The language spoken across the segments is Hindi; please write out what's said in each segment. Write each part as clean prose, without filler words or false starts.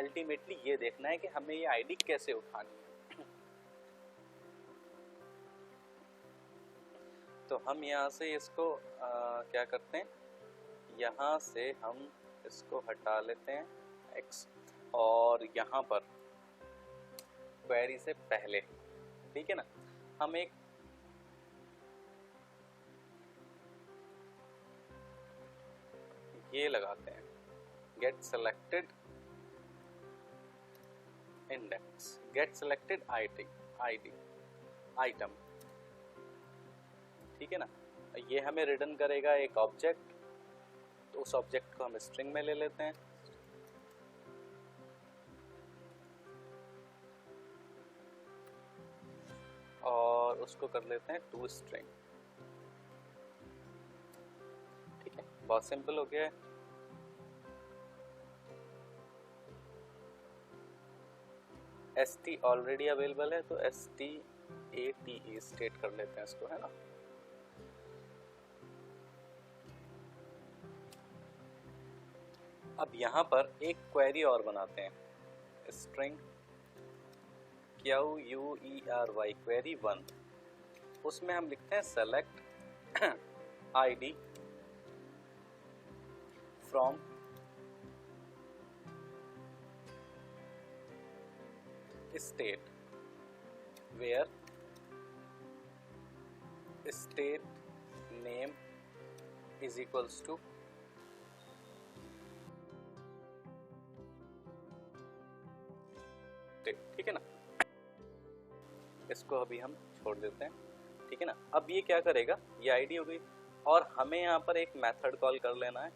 अल्टीमेटली ये देखना है कि हमें ये आईडी कैसे उठानी है। तो हम यहाँ से इसको क्या करते हैं, यहाँ से हम इसको हटा लेते हैं x, और यहाँ पर क्वेरी से पहले, ठीक है ना, हम एक ये लगाते हैं get selected index, get selected item, ठीक है ना। ये हमें रिटर्न करेगा एक ऑब्जेक्ट, तो उस ऑब्जेक्ट को हम स्ट्रिंग में ले लेते हैं। और उसको कर लेते हैं टू स्ट्रिंग, ठीक है, बहुत सिंपल हो गया है। st ऑलरेडी अवेलेबल है, तो state स्टेट कर लेते हैं इसको, है ना। अब यहाँ पर एक क्वेरी और बनाते हैं, स्ट्रिंग QUERY क्वेरी 1, उसमें हम लिखते हैं select ID from state where state name is equals to ठीक है ना। इसको अभी हम छोड़ देते हैं, ठीक है ना। अब ये क्या करेगा, ये आईडी हो गई, और हमें यहाँ पर एक मेथड कॉल कर लेना है,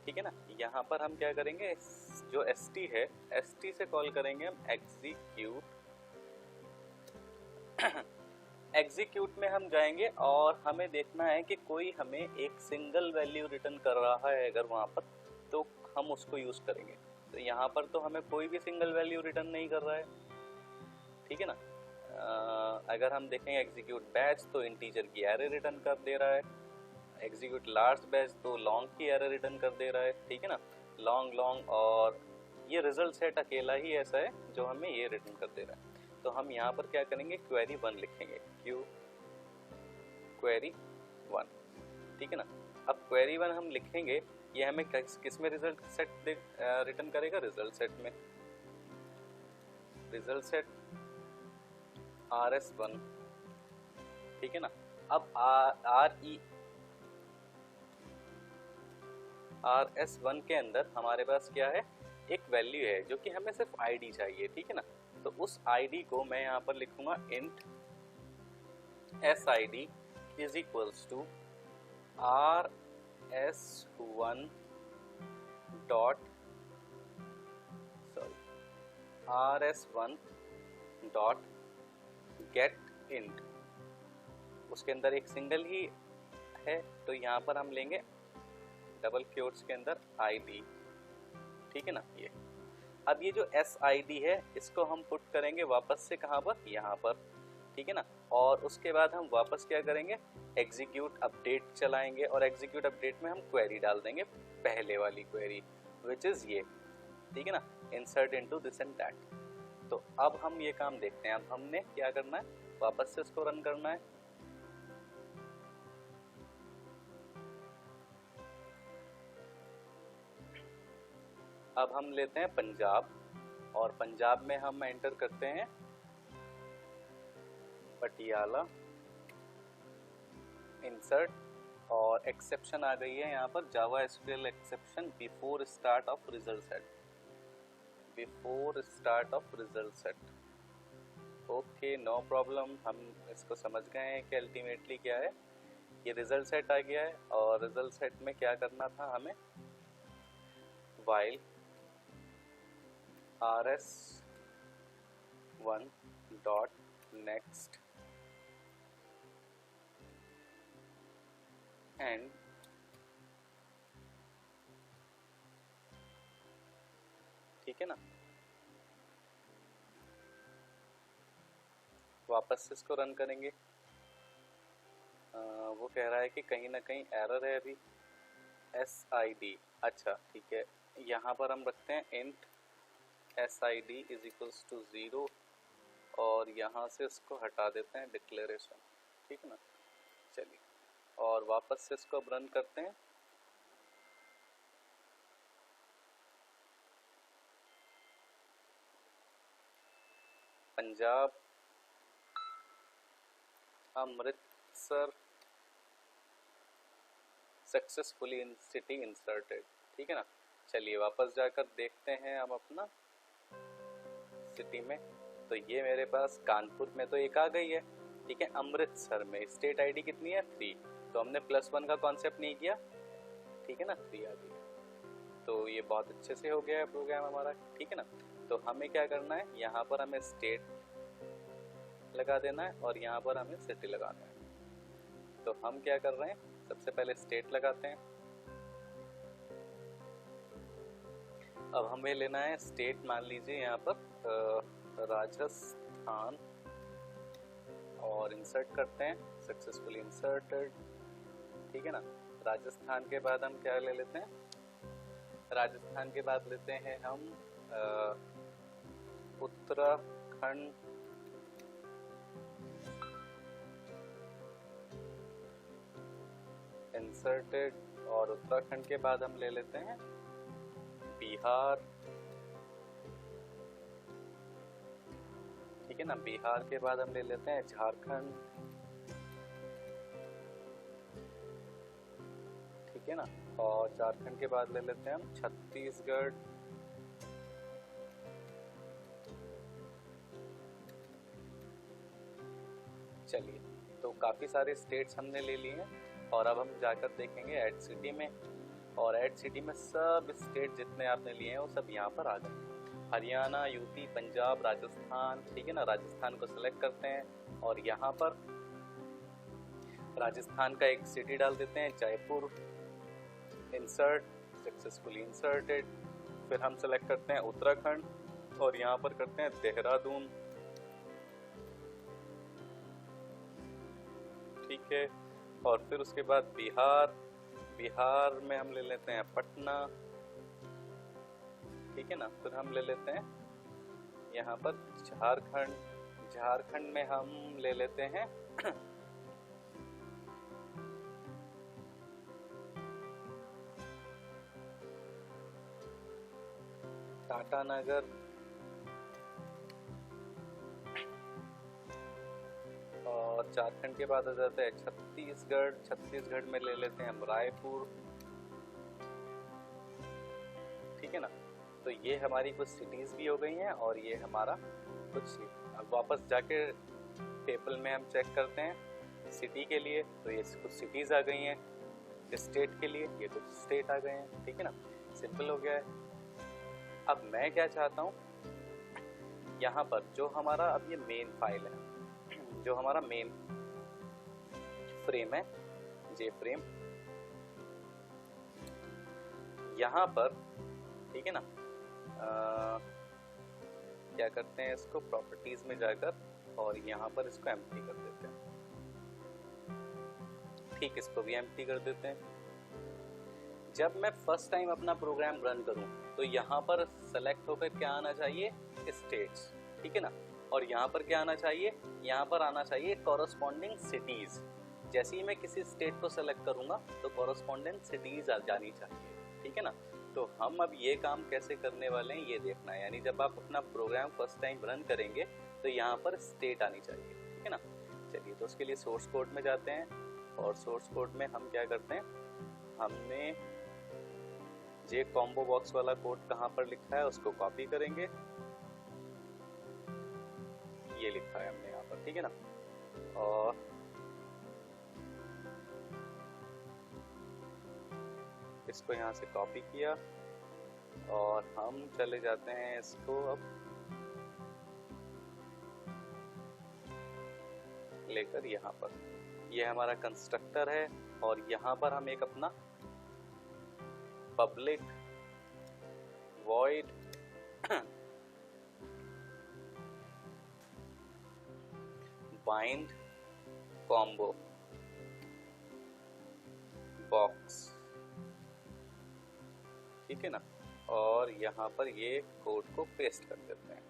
ठीक है ना। यहाँ पर हम क्या करेंगे, जो st है, st से कॉल करेंगे हम एग्जीक्यूट। एग्जीक्यूट में हम जाएंगे और हमें देखना है कि कोई हमें एक सिंगल वैल्यू रिटर्न कर रहा है अगर वहाँ पर, तो हम उसको यूज करेंगे। तो यहाँ पर तो हमें कोई भी सिंगल वैल्यू रिटर्न नहीं कर रहा है, ठीक है ना। अगर हम देखें एग्जीक्यूट बैच, तो इंटीजर की एरे रिटर्न कर दे रहा है। एग्जीक्यूट लास्ट बैच, तो लॉन्ग की एरे रिटर्न कर दे रहा है, ठीक है ना, लॉन्ग। और ये रिजल्ट सेट अकेला ही ऐसा है जो हमें ये रिटर्न कर दे रहा है। तो हम यहाँ पर क्या करेंगे, क्वेरी 1 लिखेंगे, क्वेरी 1, ठीक है ना। अब क्वेरी 1 हम लिखेंगे, ये हमें किस में रिजल्ट सेट रिटर्न करेगा, रिजल्ट सेट में, रिजल्ट सेट RS1, ठीक है ना। अब RS1 के अंदर हमारे पास क्या है, एक वैल्यू है जो कि हमें सिर्फ आईडी चाहिए, ठीक है ना। तो उस आईडी को मैं यहाँ पर लिखूंगा int SID is equals to RS1 dot get int. उसके अंदर एक सिंगल ही है, तो यहाँ पर हम लेंगे डबल क्योट्स के अंदर ID, ठीक है ना। ये अब ये जो SID है, इसको हम पुट करेंगे वापस से कहाँ पर, यहाँ पर, ठीक है ना। और उसके बाद हम वापस क्या करेंगे, एग्जीक्यूट अपडेट चलाएंगे, और एग्जीक्यूट अपडेट में हम क्वेरी डाल देंगे, पहले वाली क्वेरी विच इज ये, ठीक है ना, insert into this and that. तो अब हम ये काम देखते हैं। अब हमने क्या करना है, वापस से इसको रन करना है। अब हम लेते हैं पंजाब, और पंजाब में हम एंटर करते हैं पटियाला, इंसर्ट, और एक्सेप्शन आ गई है यहाँ पर, Java S Q L exception before start of result set, before start of result set. Okay, no problem, हम इसको समझ गए हैं कि अल्टीमेटली क्या है, ये रिजल्ट सेट आ गया है। और रिजल्ट सेट में क्या करना था हमें, while RS1 dot next and ठीक है ना। वापस से इसको रन करेंगे। वो कह रहा है कि कहीं ना कहीं एरर है अभी, SID, अच्छा ठीक है। यहाँ पर हम रखते हैं int SID is equals to 0 और यहाँ से इसको हटा देते हैं डिक्लेरेशन, ठीक है ना। चलिए और वापस से इसको रन करते हैं। पंजाब अमृतसर सक्सेसफुली इन सिटी इंसर्टेड, ठीक है ना। चलिए वापस जाकर देखते हैं हम अपना सिटी में, तो ये मेरे पास कानपुर में तो एक आ गई है, ठीक है। अमृतसर में स्टेट आईडी कितनी है 3, तो हमने +1 का कॉन्सेप्ट नहीं किया, ठीक है ना, 3 आ गई, तो ये बहुत अच्छे से हो गया है प्रोग्राम हमारा, ठीक है ना। तो हमें क्या करना है, यहाँ पर हमें स्टेट लगा देना है और यहाँ पर हमें सिटी लगाना है। तो हम क्या कर रहे हैं, सबसे पहले स्टेट लगाते हैं। अब हमें लेना है स्टेट, मान लीजिए यहाँ पर राजस्थान, और इंसर्ट करते हैं सक्सेसफुली इंसर्टेड, ठीक है ना। राजस्थान के बाद हम क्या ले लेते हैं, राजस्थान के बाद लेते हैं हम उत्तराखंड, इंसर्टेड, और उत्तराखंड के बाद हम ले लेते हैं बिहार, ठीक है ना। बिहार के बाद हम ले लेते हैं झारखंड, ठीक है ना, और झारखंड के बाद ले लेते हैं हम छत्तीसगढ़, चलिए तो काफ़ी सारे स्टेट्स हमने ले लिए हैं और अब हम जाकर देखेंगे ऐड सिटी में, और ऐड सिटी में सब स्टेट जितने आपने लिए हैं वो सब यहाँ पर आ गए, हरियाणा, यूपी, पंजाब, राजस्थान, ठीक है ना। राजस्थान को सिलेक्ट करते हैं और यहाँ पर राजस्थान का एक सिटी डाल देते हैं जयपुर, इंसर्ट, सक्सेसफुली इंसर्टेड। फिर हम सेलेक्ट करते हैं उत्तराखंड और यहाँ पर करते हैं देहरादून, ठीक है। और फिर उसके बाद बिहार, बिहार में हम ले लेते हैं पटना, ठीक है ना। फिर हम ले लेते हैं यहाँ पर झारखंड, झारखंड में हम ले लेते हैं टाटानगर, और झारखंड के बाद आ जाता है छत्तीसगढ़, छत्तीसगढ़ में ले लेते हैं हम रायपुर, ठीक है ना। तो ये हमारी कुछ सिटीज़ भी हो गई हैं और ये हमारा कुछ, अब वापस जाके टेबल में हम चेक करते हैं सिटी के लिए, तो ये कुछ सिटीज़ आ गई हैं, स्टेट के लिए ये कुछ स्टेट आ गए हैं, ठीक है ना। सिंपल हो गया है। अब मैं क्या चाहता हूँ, यहाँ पर जो हमारा अब ये मेन फाइल है, जो हमारा मेन फ्रेम है, जे फ्रेम, यहाँ पर, ठीक है ना, क्या करते हैं, इसको प्रॉपर्टीज में जाकर और यहाँ पर इसको एम्प्टी कर देते हैं, ठीक, इसको भी एम्प्टी कर देते हैं। जब मैं फर्स्ट टाइम अपना प्रोग्राम रन करूं तो यहाँ पर सेलेक्ट होकर क्या आना चाहिए, स्टेट्स, ठीक है ना। और यहाँ पर क्या आना चाहिए, यहाँ पर आना चाहिए कॉरस्पॉन्डिंग सिटीज। जैसे ही मैं किसी स्टेट को सेलेक्ट करूंगा तो कॉरस्पॉन्डिंग सिटीज आ जानी चाहिए, ठीक है ना। तो हम अब ये काम कैसे करने वाले हैं ये देखना है, यानी जब आप अपना प्रोग्राम फर्स्ट टाइम रन करेंगे तो यहाँ पर स्टेट आनी चाहिए, ठीक है ना। चलिए तो उसके लिए सोर्स कोड में जाते हैं और सोर्स कोड में हम क्या करते हैं, हमने जे कॉम्बो बॉक्स वाला कोड कहाँ पर लिखा है उसको कॉपी करेंगे, ये लिखा है हमने यहाँ पर, ठीक है ना। और इसको यहाँ से कॉपी किया और हम चले जाते हैं इसको अब लेकर यहाँ पर, ये हमारा कंस्ट्रक्टर है और यहाँ पर हम एक अपना public void bind combo box, ठीक है ना। और यहाँ पर ये कोड को पेस्ट कर देते हैं,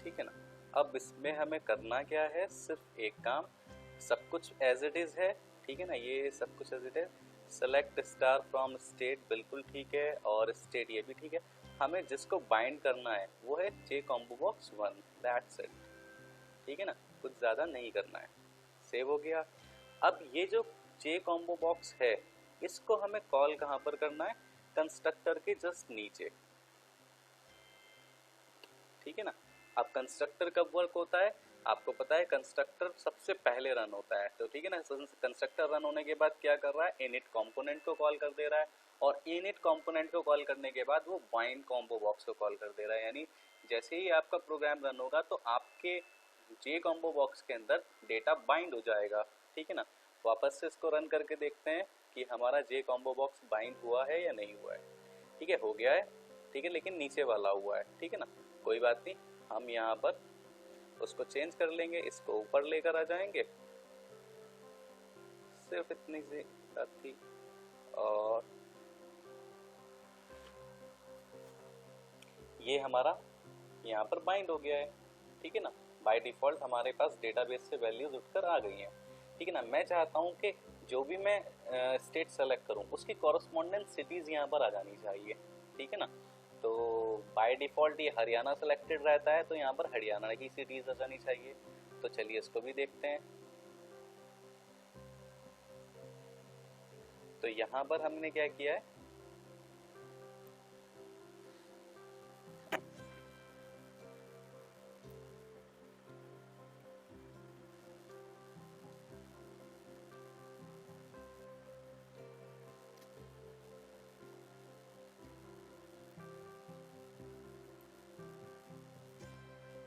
ठीक है ना। अब इसमें हमें करना क्या है, सिर्फ एक काम, सब कुछ एज इट इज है, ठीक है ना, ये सब कुछ as it is. Select star from state बिल्कुल ठीक है, और स्टेट ये भी ठीक है। हमें जिसको बाइंड करना है वो है J combo box 1, that's it, ठीक है ना, कुछ ज़्यादा नहीं करना है। सेव हो गया। अब ये जो जे कॉम्बो बॉक्स है इसको हमें कॉल कहाँ पर करना है, कंस्ट्रक्टर के जस्ट नीचे, ठीक है ना। अब कंस्ट्रक्टर कब वर्क होता है, आपको पता है कंस्ट्रक्टर सबसे पहले रन होता है, तो ठीक है ना। कंस्ट्रक्टर रन होने के बाद क्या कर रहा है, इनिट कंपोनेंट को कॉल कर दे रहा है, और इनिट कंपोनेंट को कॉल करने के बाद वो बाइंड कॉम्बो बॉक्स को कॉल कर दे रहा है। यानी जैसे ही आपका प्रोग्राम रन होगा तो आपके जे कॉम्बो बॉक्स के अंदर डेटा बाइंड हो जाएगा, ठीक है ना। वापस से इसको रन करके देखते हैं कि हमारा जे कॉम्बो बॉक्स बाइंड हुआ है या नहीं हुआ है। ठीक है, हो गया है, ठीक है, लेकिन नीचे वाला हुआ है, ठीक है ना। कोई बात नहीं, हम यहाँ पर उसको चेंज कर लेंगे, इसको ऊपर लेकर आ जाएंगे, सिर्फ इतनी सी बात थी। और ये हमारा यहाँ पर बाइंड हो गया है, ठीक है ना। बाय डिफॉल्ट हमारे पास डेटाबेस से वैल्यूज उठकर आ गई हैं, ठीक है ना। मैं चाहता हूँ कि जो भी मैं स्टेट सेलेक्ट करूँ उसकी कॉरस्पॉन्डेंट सिटीज़ यहाँ पर आ जानी चाहिए, ठीक है ना। तो बाय डिफॉल्ट ये हरियाणा सेलेक्टेड रहता है, तो यहाँ पर हरियाणा की सिटीज़ आ जानी चाहिए। तो चलिए इसको भी देखते हैं। तो यहाँ पर हमने क्या किया है,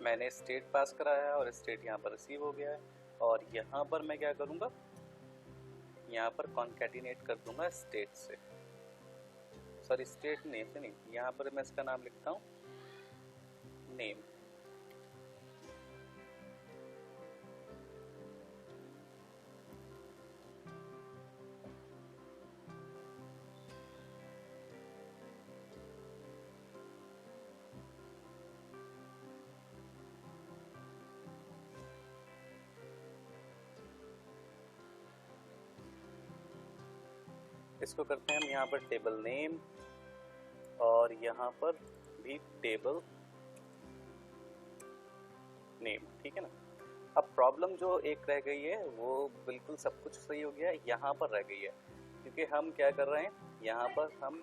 मैंने स्टेट पास कराया और स्टेट यहाँ पर रिसीव हो गया है। और यहाँ पर मैं क्या करूँगा, यहाँ पर कॉन्कैटिनेट कर दूंगा स्टेट से, सॉरी स्टेट नेम से नहीं, यहाँ पर मैं इसका नाम लिखता हूँ नेम। इसको करते हैं हम यहाँ पर टेबल नेम, और यहाँ पर भी टेबल नेम, ठीक है ना। अब प्रॉब्लम जो एक रह गई है वो बिल्कुल सब कुछ सही हो गया, यहाँ पर रह गई है, क्योंकि हम क्या कर रहे हैं, यहाँ पर हम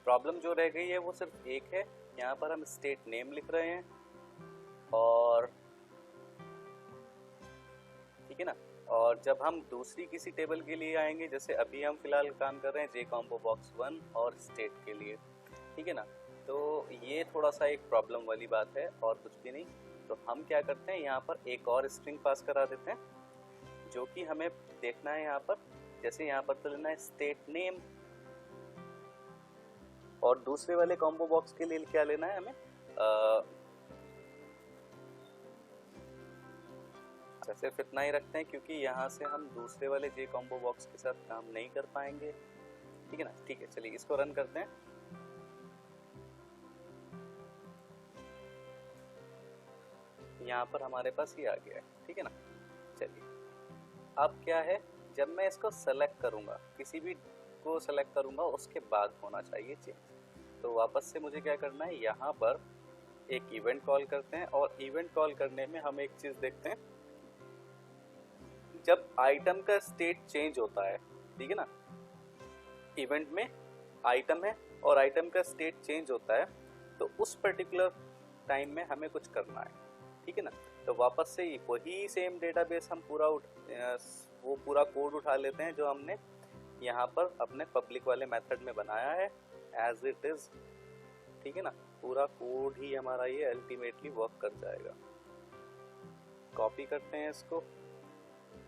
प्रॉब्लम जो रह गई है वो सिर्फ एक है। यहाँ पर हम स्टेट नेम लिख रहे हैं, और ठीक है ना। और जब हम दूसरी किसी टेबल के लिए आएंगे, जैसे अभी हम फिलहाल काम कर रहे हैं जे कॉम्बो बॉक्स 1 और स्टेट के लिए, ठीक है ना। तो ये थोड़ा सा एक प्रॉब्लम वाली बात है और कुछ भी नहीं। तो हम क्या करते हैं, यहाँ पर एक और स्ट्रिंग पास करा देते हैं, जो कि हमें देखना है यहाँ पर। जैसे यहाँ पर तो लेना है स्टेट नेम, और दूसरे वाले कॉम्बो बॉक्स के लिए क्या लेना है हमें, सिर्फ इतना ही रखते हैं, क्योंकि यहाँ से हम दूसरे वाले जे कॉम्बो बॉक्स के साथ काम नहीं कर पाएंगे, ठीक है ना। ठीक है, चलिए इसको रन करते हैं। यहाँ पर हमारे पास ये आ गया है, ठीक है ना। चलिए अब क्या है, जब मैं इसको सेलेक्ट करूँगा, किसी भी को सेलेक्ट करूँगा उसके बाद होना चाहिए चेंज। तो वापस से मुझे क्या करना है, यहाँ पर एक इवेंट कॉल करते हैं, और इवेंट कॉल करने में हम एक चीज़ देखते हैं, जब आइटम का स्टेट चेंज होता है, ठीक है ना, इवेंट में आइटम है और आइटम का स्टेट चेंज होता है, तो उस पर्टिकुलर टाइम में हमें कुछ करना है, ठीक है ना। तो वापस से वही सेम डेटाबेस हम वो पूरा कोड उठा लेते हैं जो हमने यहाँ पर अपने पब्लिक वाले मेथड में बनाया है एज इट इज, ठीक है ना। पूरा कोड ही हमारा ये अल्टीमेटली वर्क कर जाएगा। कॉपी करते हैं इसको,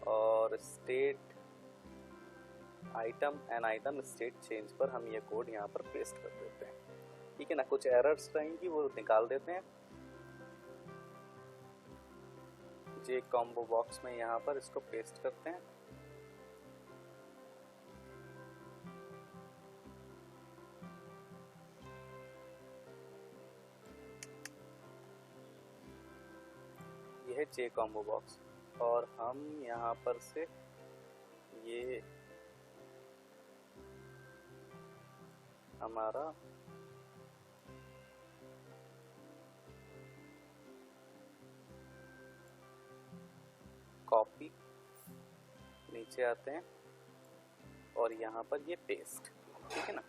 और state item and item state change पर हम ये कोड यहाँ पर पेस्ट कर देते हैं, ठीक है ना। कुछ एरर्स रहेंगी वो निकाल देते हैं। जे कॉम्बो बॉक्स में यहाँ पर इसको पेस्ट करते हैं। है जे कॉम्बो बॉक्स, और हम यहाँ पर से ये हमारा कॉपी, नीचे आते हैं और यहाँ पर ये पेस्ट, ठीक है ना।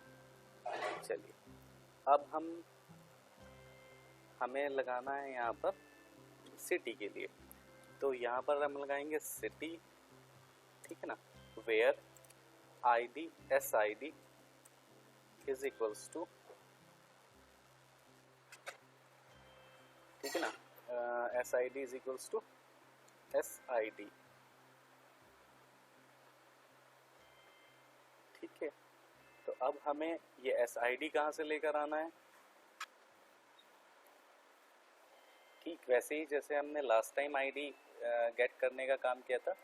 चलिए अब हमें लगाना है यहाँ पर सिटी के लिए, तो यहाँ पर हम लगाएंगे सिटी, ठीक है ना, where ID SID is equals to, ठीक है ना, SID is equals to SID, ठीक है। तो अब हमें ये SID कहाँ से लेकर आना है, ठीक वैसे ही जैसे हमने लास्ट टाइम ID गेट करने का काम किया था,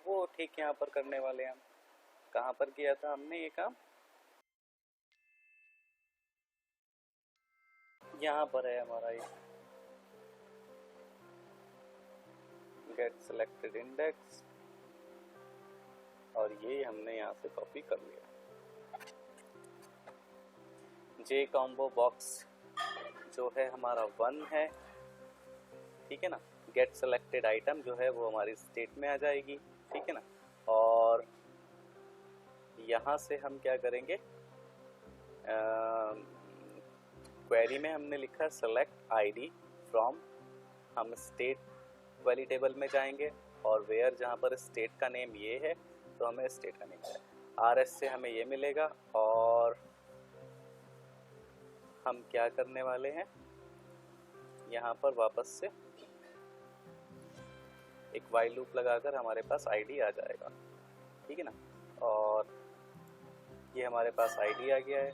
वो ठीक यहाँ पर करने वाले हैं हम। कहाँ पर किया था हमने ये काम, यहाँ पर है हमारा ये गेट सिलेक्टेड इंडेक्स, और ये हमने यहाँ से कॉपी कर लिया। जे कॉम्बो बॉक्स जो है हमारा 1 है, ठीक है ना। गेट सेलेक्टेड आइटम जो है वो हमारी स्टेट में आ जाएगी, ठीक है ना। और यहाँ से हम क्या करेंगे, क्वेरी में हमने लिखा सेलेक्ट ID फ्रॉम, हम स्टेट वाली टेबल में जाएंगे, और वेयर जहाँ पर स्टेट का नेम ये है तो हमें स्टेट का नेम है, RS से हमें ये मिलेगा। और हम क्या करने वाले हैं, यहाँ पर वापस से एक वाइल लूप लगाकर हमारे पास ID आ जाएगा, ठीक है ना। और ये हमारे पास ID आ गया है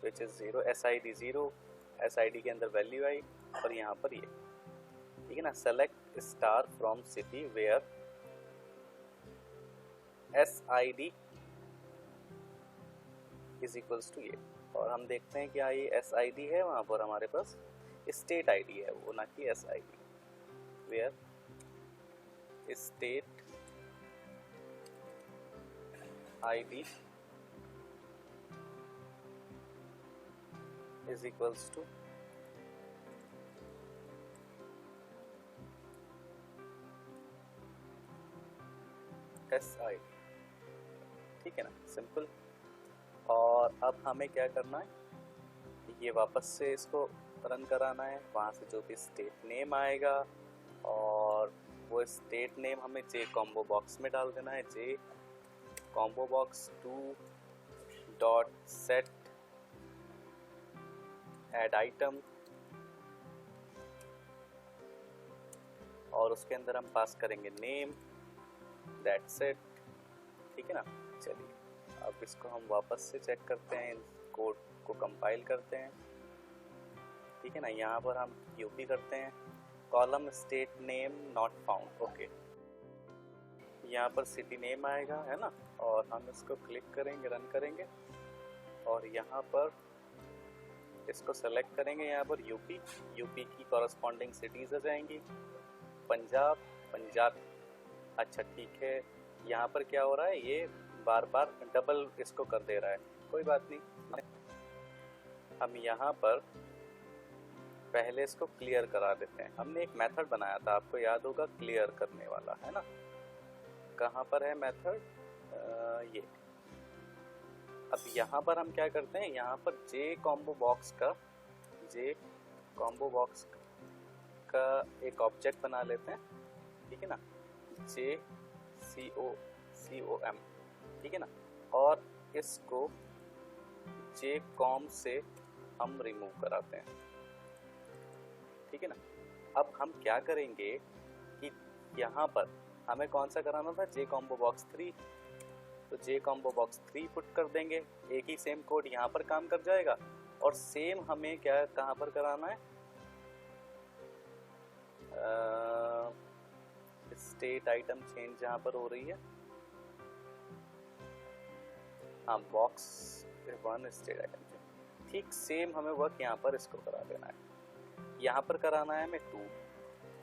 विच इज 0, SID 0, SID के अंदर वैल्यू आई, और यहाँ पर ये, ठीक है ना, select star from city where SID is equals to ये, और हम देखते हैं क्या ये SID है, वहाँ पर हमारे पास स्टेट ID है वो, ना कि SID, where state ID is equals to SID, ठीक है ना, सिंपल। और अब हमें क्या करना है, ये वापस से इसको रन कराना है, वहाँ से जो भी स्टेट नेम आएगा, और वो स्टेट नेम हमें जे कॉम्बो बॉक्स में डाल देना है, J combo box 2 dot set add item, और उसके अंदर हम पास करेंगे नेम, दैट्स इट, ठीक है ना। चलिए अब इसको हम वापस से चेक करते हैं, कोड को कंपाइल करते हैं, ठीक है ना। यहाँ पर हम यूपी करते हैं, column state name not found, okay, यहाँ पर सिटी नेम आएगा, है ना। और हम इसको क्लिक करेंगे, रन करेंगे, और यहाँ पर इसको सेलेक्ट करेंगे, यहाँ पर यूपी की कॉरस्पॉन्डिंग सिटीज आ जाएंगी, पंजाब, अच्छा ठीक है। यहाँ पर क्या हो रहा है, ये बार बार डबल इसको कर दे रहा है, कोई बात नहीं, हम यहाँ पर पहले इसको क्लियर करा देते हैं। हमने एक मेथड बनाया था, आपको याद होगा, क्लियर करने वाला, है ना। कहाँ पर है मेथड, ये। अब यहाँ पर हम क्या करते हैं, यहाँ पर जे कॉम्बो बॉक्स का एक ऑब्जेक्ट बना लेते हैं, ठीक है ना, JCOM, ठीक है ना। और इसको जे कॉम से हम रिमूव कराते हैं, ठीक है ना। अब हम क्या करेंगे कि यहाँ पर हमें कौन सा कराना था, जे कॉम्बो बॉक्स 3, तो जे कॉम्बो बॉक्स 3 पुट कर देंगे, एक ही सेम कोड यहाँ पर काम कर जाएगा। और सेम हमें क्या कहाँ पर कराना है, स्टेट आइटम चेंज जहाँ पर हो रही है, हाँ, बॉक्स 1 स्टेट आइटम चेंज, ठीक सेम हमें वर्क यहाँ पर इसको करा देना है। यहाँ पर कराना है हमें 2,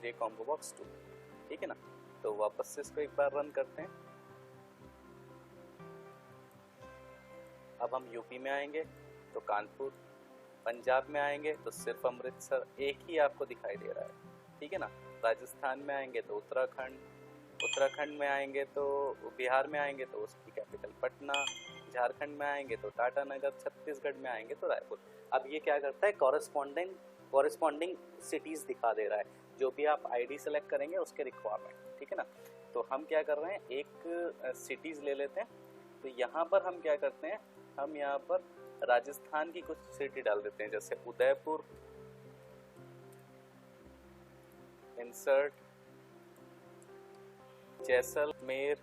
J combo box 2, ठीक है ना। तो वापस से इसको एक बार रन करते हैं। अब हम यूपी में आएंगे तो कानपुर, पंजाब में आएंगे तो सिर्फ अमृतसर एक ही आपको दिखाई दे रहा है, ठीक है ना। राजस्थान में आएंगे तो उत्तराखंड, उत्तराखंड में आएंगे तो बिहार में आएंगे तो उसकी कैपिटल पटना, झारखंड में आएंगे तो टाटानगर, छत्तीसगढ़ में आएंगे तो रायपुर। अब ये क्या करता है, कॉरेस्पॉन्डिंग सिटीज़ दिखा दे रहा है, जो भी आप आईडी सेलेक्ट करेंगे उसके रिक्वायरमेंट, ठीक है ना। तो हम क्या कर रहे हैं, एक सिटीज़ ले लेते हैं। तो यहाँ पर हम क्या करते हैं, हम यहाँ पर राजस्थान की कुछ सिटी डाल देते हैं, जैसे उदयपुर, इंसर्ट जैसलमेर,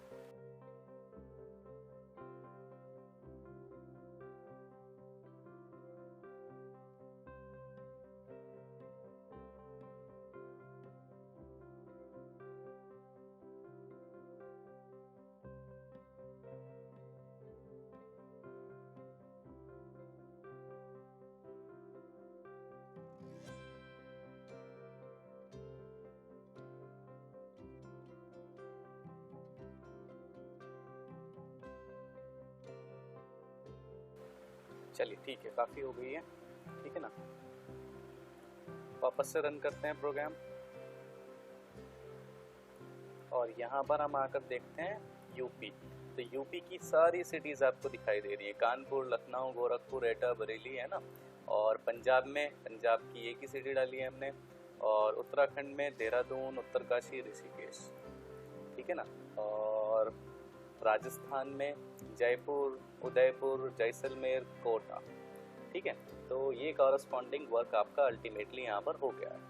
चलिए ठीक है, काफ़ी हो गई है, ठीक है ना। वापस से रन करते हैं प्रोग्राम और यहाँ पर हम आकर देखते हैं यूपी। तो यूपी की सारी सिटीज़ आपको दिखाई दे रही है, कानपुर, लखनऊ, गोरखपुर, एटा, बरेली, है ना। और पंजाब में, पंजाब की एक ही सिटी डाली है हमने। और उत्तराखंड में देहरादून, उत्तरकाशी, ऋषिकेश, ठीक है ना। और राजस्थान में जयपुर, उदयपुर, जैसलमेर, कोटा, ठीक है। तो ये कॉरस्पॉन्डिंग वर्क आपका अल्टीमेटली यहाँ पर हो गया है,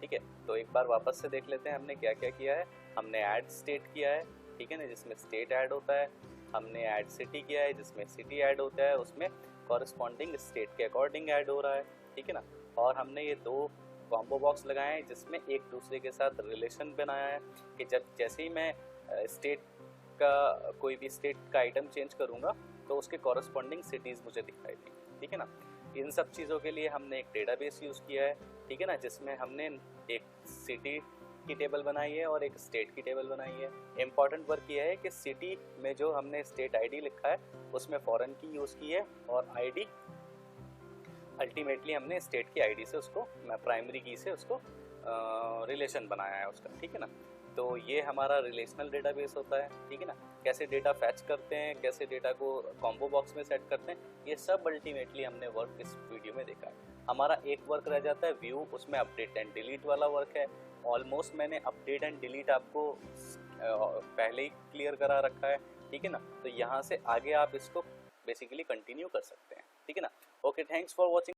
ठीक है। तो एक बार वापस से देख लेते हैं हमने क्या क्या किया है। हमने ऐड स्टेट किया है, ठीक है ना, जिसमें स्टेट ऐड होता है। हमने ऐड सिटी किया है, जिसमें सिटी ऐड होता है, उसमें कॉरस्पॉन्डिंग स्टेट के अकॉर्डिंग ऐड हो रहा है, ठीक है ना। और हमने ये दो कॉम्बो बॉक्स लगाए हैं जिसमें एक दूसरे के साथ रिलेशन बनाया है कि जब जैसे ही मैं स्टेट का कोई भी स्टेट का आइटम चेंज करूँगा तो उसके कॉरस्पॉन्डिंग सिटीज़ मुझे दिखाई देंगी, ठीक है ना। इन सब चीज़ों के लिए हमने एक डेटाबेस यूज़ किया है, ठीक है ना, जिसमें हमने एक सिटी की टेबल बनाई है और एक स्टेट की टेबल बनाई है। इम्पॉर्टेंट वर्क ये है कि सिटी में जो हमने स्टेट आईडी लिखा है उसमें फॉरेन की यूज़ की है और आईडी अल्टीमेटली हमने स्टेट की आईडी से उसको प्राइमरी की से उसको रिलेशन बनाया है उसका, ठीक है ना। तो ये हमारा रिलेशनल डेटाबेस होता है, ठीक है ना। कैसे डेटा फैच करते हैं, कैसे डेटा को कॉम्बो बॉक्स में सेट करते हैं, ये सब अल्टीमेटली हमने वर्क इस वीडियो में देखा है। हमारा एक वर्क रह जाता है व्यू, उसमें अपडेट एंड डिलीट वाला वर्क है। ऑलमोस्ट मैंने अपडेट एंड डिलीट आपको पहले ही क्लियर करा रखा है, ठीक है ना। तो यहाँ से आगे आप इसको बेसिकली कंटिन्यू कर सकते हैं, ठीक है ना। Okay, thanks for watching.